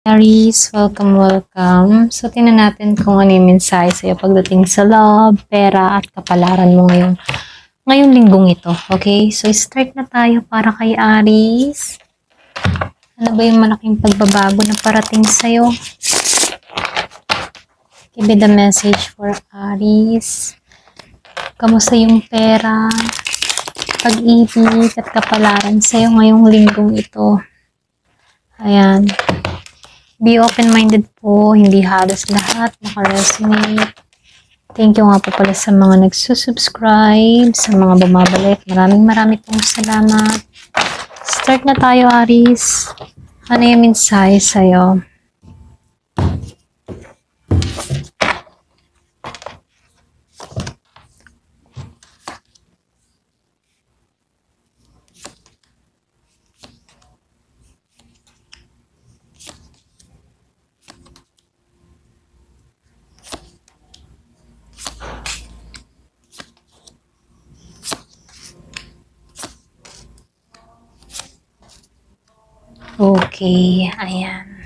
Aries, welcome. So, tingnan natin kung ano yung mensahe sa'yo pagdating sa love, pera, at kapalaran mo ngayong linggong ito. Okay? So, start na tayo para kay Aries. Ano ba yung malaking pagbabago na parating sa'yo? Give me the message for Aries. Kamusta yung pera, pag-ibig, at kapalaran sa'yo ngayong linggong ito? Ayan. Be open-minded po, hindi halos lahat naka-resonate. Thank you nga po pala sa mga nagsusubscribe, sa mga bumabalik. Maraming pong salamat. Start na tayo, Aries. Ano yung mensahe sa'yo? Okay, ayan.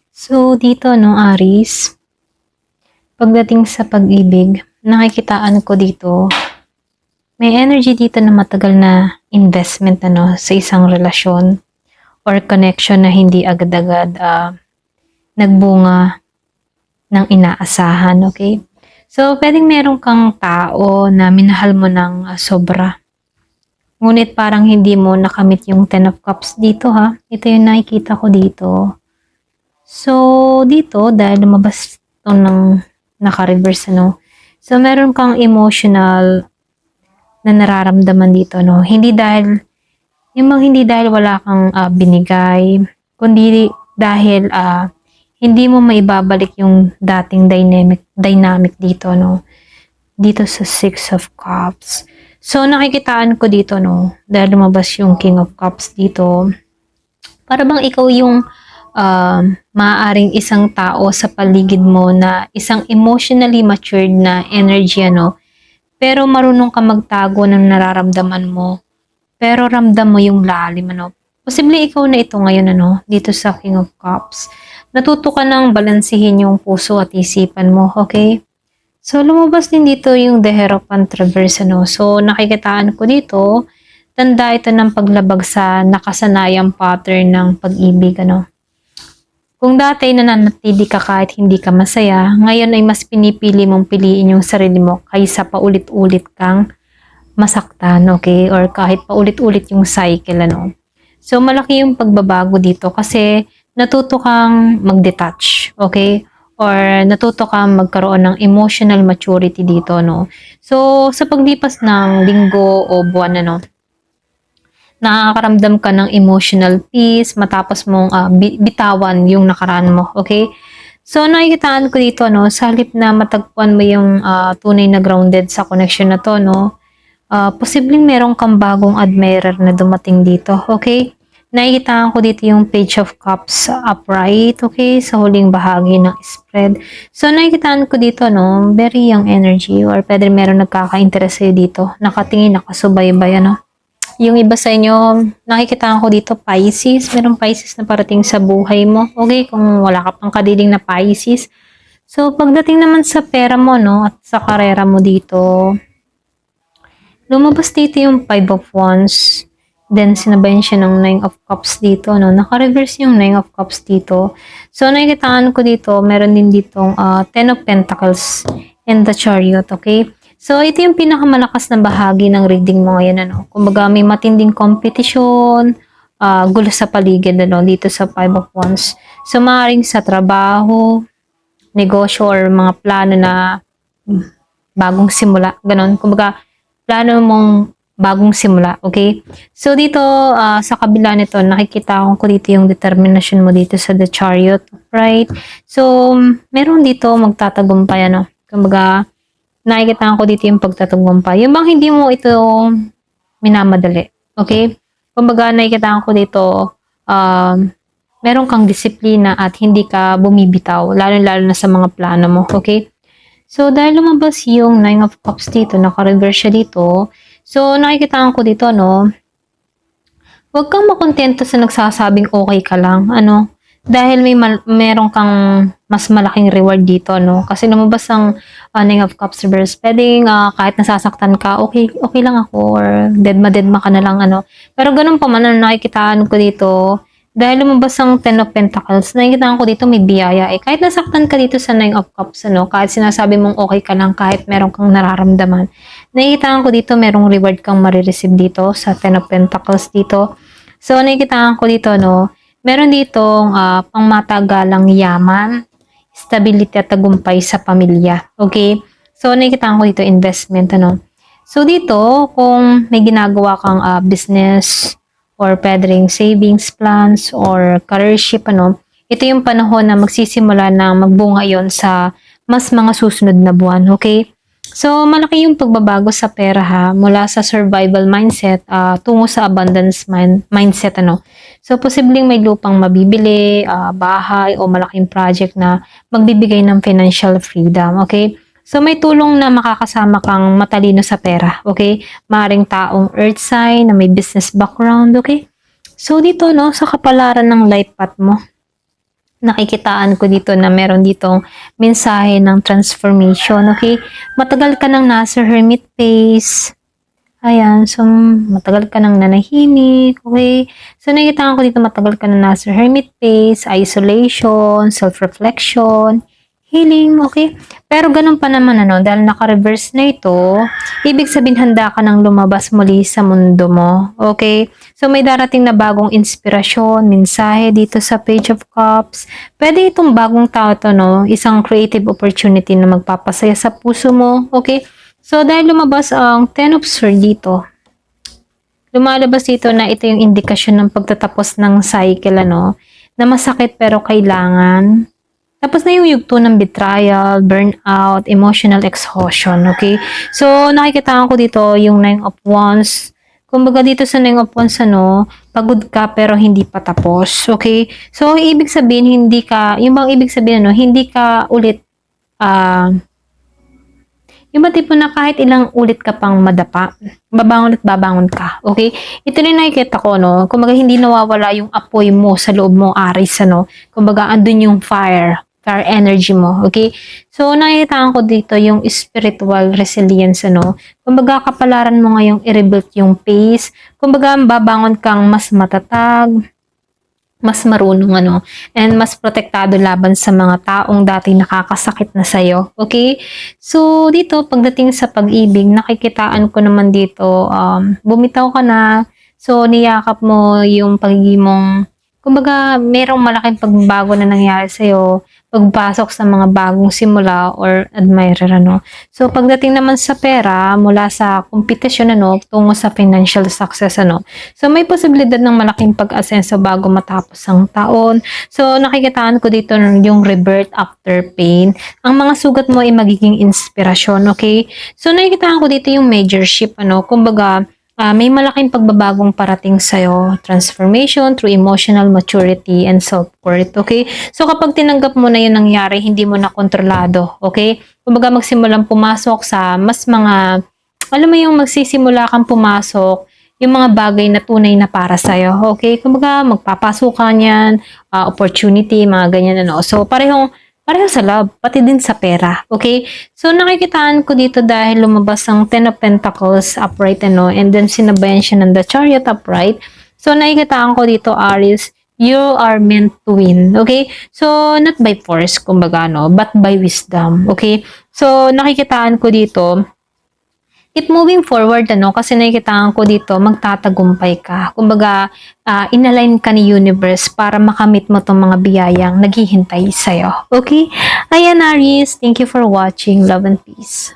So, dito, no, Aries, pagdating sa pag-ibig, nakikitaan ko dito, may energy dito na matagal na investment sa isang relasyon or connection na hindi agad-agad nagbunga ng inaasahan, okay? So, pwedeng meron kang tao na minahal mo ng sobra. Ngunit parang hindi mo nakamit yung Ten of Cups dito, ha? Ito yung nakikita ko dito. So, dito, dahil lumabas ito ng naka-reverse, So, meron kang emotional na nararamdaman dito, Hindi dahil wala kang binigay, kundi dahil hindi mo maibabalik yung dating dynamic dito, Dito sa Six of Cups. So, nakikitaan ko dito, dahil lumabas yung King of Cups dito. Para bang ikaw yung maaaring isang tao sa paligid mo na isang emotionally matured na energy, Pero marunong ka magtago ng nararamdaman mo. Pero ramdam mo yung lalim, Posible ikaw na ito ngayon, dito sa King of Cups. Natuto ka ng balansehin yung puso at isipan mo, okay? So, lumabas din dito yung The Hierophant Reverse, So, nakikitaan ko dito, tanda ito ng paglabag sa nakasanayang pattern ng pag-ibig, Kung dati nananatili ka kahit hindi ka masaya, ngayon ay mas pinipili mong piliin yung sarili mo kaysa paulit-ulit kang masaktan, okay? Or kahit paulit-ulit yung cycle, So, malaki yung pagbabago dito kasi natuto kang mag-detach, okay? Or natuto kang magkaroon ng emotional maturity dito, So, sa paglipas ng linggo o buwan, nakakaramdam ka ng emotional peace matapos mong bitawan yung nakaraan mo, okay? So, nakikitaan ko dito, sa halip na matagpuan mo yung tunay na grounded sa connection na to, posibleng meron kang bagong admirer na dumating dito, okay? Nakikitaan ko dito yung Page of Cups upright, okay? Sa huling bahagi ng spread. So, nakikitaan ko dito, very young energy or pwede meron nagkaka-interest sa'yo dito. Nakatingin, nakasubaybay, Yung iba sa inyo, nakikitaan ko dito Pisces. Merong Pisces na parating sa buhay mo. Okay, kung wala ka pang kadiling na Pisces. So, pagdating naman sa pera mo, at sa karera mo dito, lumabas dito yung Five of Wands. Then, sinabayan siya ng Nine of Cups dito, Naka-reverse yung Nine of Cups dito. So, nakikitaan ko dito, meron din ditong Ten of Pentacles and the Chariot, okay? So, ito yung pinakamalakas na bahagi ng reading mo ngayon, Kumbaga, may matinding competition, gulo sa paligid, dito sa Five of Wands. So, maaaring sa trabaho, negosyo, or mga plano na bagong simula, ganon. Kumbaga, plano mong bagong simula, okay? So, dito, sa kabila nito, nakikita ko dito yung determination mo dito sa The Chariot, right? So, meron dito magtatagumpay, Kumbaga, nakikita ko dito yung pagtatagumpay. Yung bang hindi mo ito minamadali, okay? Kumbaga, nakikita ko dito, meron kang disiplina at hindi ka bumibitaw, lalo-lalo na sa mga plano mo, okay? So, dahil lumabas yung Nine of Cups dito, naka-reverse siya dito, so, nakikita ko dito, Huwag kang makontento sa nagsasabing okay ka lang, ano? Dahil meron kang mas malaking reward dito, no? Kasi lumabas ang Nine of Cups reverse. Pwedeng kahit nasasaktan ka, okay, okay lang ako or deadma ka na lang, ano? Pero ganun pa man, ano, nakikitaan ko dito, dahil lumabas ang Ten of Pentacles, nakikitaan ko dito may biyaya. Eh, kahit nasaktan ka dito sa Nine of Cups, ano? Kahit sinasabi mong okay ka lang, kahit meron kang nararamdaman, nakikitaan ko dito merong reward kang marireceive dito sa Ten of Pentacles dito. So, nakikitaan ko dito, no, meron ditong pangmatagalang yaman, stability at tagumpay sa pamilya. Okay? So, nakikitaan ko dito investment, ano. So, dito, kung may ginagawa kang business or pwedeng savings plans or careership, ano, ito yung panahon na magsisimula na magbunga yon sa mas mga susunod na buwan. Okay? So, malaki yung pagbabago sa pera ha, mula sa survival mindset tungo sa abundance mindset, ano. So, posibleng may lupang mabibili, bahay o malaking project na magbibigay ng financial freedom, okay? So, may tulong na makakasama kang matalino sa pera, okay? Maring taong earth sign na may business background, okay? So, dito, no, sa kapalaran ng life path mo, nakikitaan ko dito na meron ditong mensahe ng transformation, okay? Matagal ka nang nasa hermit phase. Ayan, so matagal ka nang nanahimik, okay? So nakikitaan ko dito matagal ka nang nasa hermit phase, isolation, self-reflection, healing, okay? Pero ganun pa naman, ano, dahil naka-reverse na ito, ibig sabihin handa ka nang lumabas muli sa mundo mo, okay? So may darating na bagong inspirasyon, mensahe dito sa Page of Cups. Pwede itong bagong tao to, no? Isang creative opportunity na magpapasaya sa puso mo, okay? So dahil lumabas ang Ten of Swords dito, lumalabas dito na ito yung indikasyon ng pagtatapos ng cycle, ano, na masakit pero kailangan. Tapos na yung yugto ng betrayal, burnout, emotional exhaustion, okay? So, nakikita ko dito yung Nine of Wands. Kumbaga dito sa Nine of Wands, ano, pagod ka pero hindi pa tapos, okay? So, ibig sabihin, hindi ka, yung bang ibig sabihin, ano, hindi ka ulit, yung ba tipo na kahit ilang ulit ka pang madapa, babangon at babangon ka, okay? Ito na nakikita ko, no? Kumbaga, hindi nawawala yung apoy mo sa loob mo, Aris, ano? Kumbaga, andun yung fire energy mo, okay? So, nakikita ko dito yung spiritual resilience, ano? Kumbaga, kapalaran mo ngayong i-rebuild yung pace. Kumbaga, babangon kang mas matatag, mas marunong, ano, and mas protektado laban sa mga taong dati nakakasakit na sa'yo, okay? So, dito, pagdating sa pag-ibig, nakikitaan ko naman dito, bumitaw ka na, so, niyakap mo yung pagiging mong, kumbaga, merong malaking pagbabago na nangyari sa'yo, pagpasok sa mga bagong simula or admirer, ano. So, pagdating naman sa pera, mula sa kompetisyon, ano, tungo sa financial success, ano. So, may posibilidad ng malaking pag-asenso bago matapos ang taon. So, nakikitaan ko dito yung rebirth after pain. Ang mga sugat mo ay magiging inspirasyon, okay? So, nakikitaan ko dito yung major shift, ano. Kumbaga, may malaking pagbabagong parating sa'yo, transformation through emotional maturity and self-worth, okay? So, kapag tinanggap mo na yun nangyari, hindi mo na kontrolado, okay? Kumbaga, magsimulang pumasok sa mas mga, alam mo yung magsisimula kang pumasok, yung mga bagay na tunay na para sa'yo, okay? Kumbaga, magpapasok ka niyan, opportunity, mga ganyan, ano. So, pareho sa love, pati din sa pera, okay? So, nakikitaan ko dito dahil lumabas ang Ten of Pentacles upright, ano, and then sinabayan siya ng the Chariot upright. So, nakikitaan ko dito, Aries, you are meant to win, okay? So, not by force, kumbaga, no, but by wisdom, okay? So, nakikitaan ko dito, keep moving forward, ano, kasi nakikitaan ko dito, magtatagumpay ka. Kumbaga, inalign ka ni universe para makamit mo tong mga biyayang naghihintay sa'yo. Okay? Ayan, Aries. Thank you for watching. Love and peace.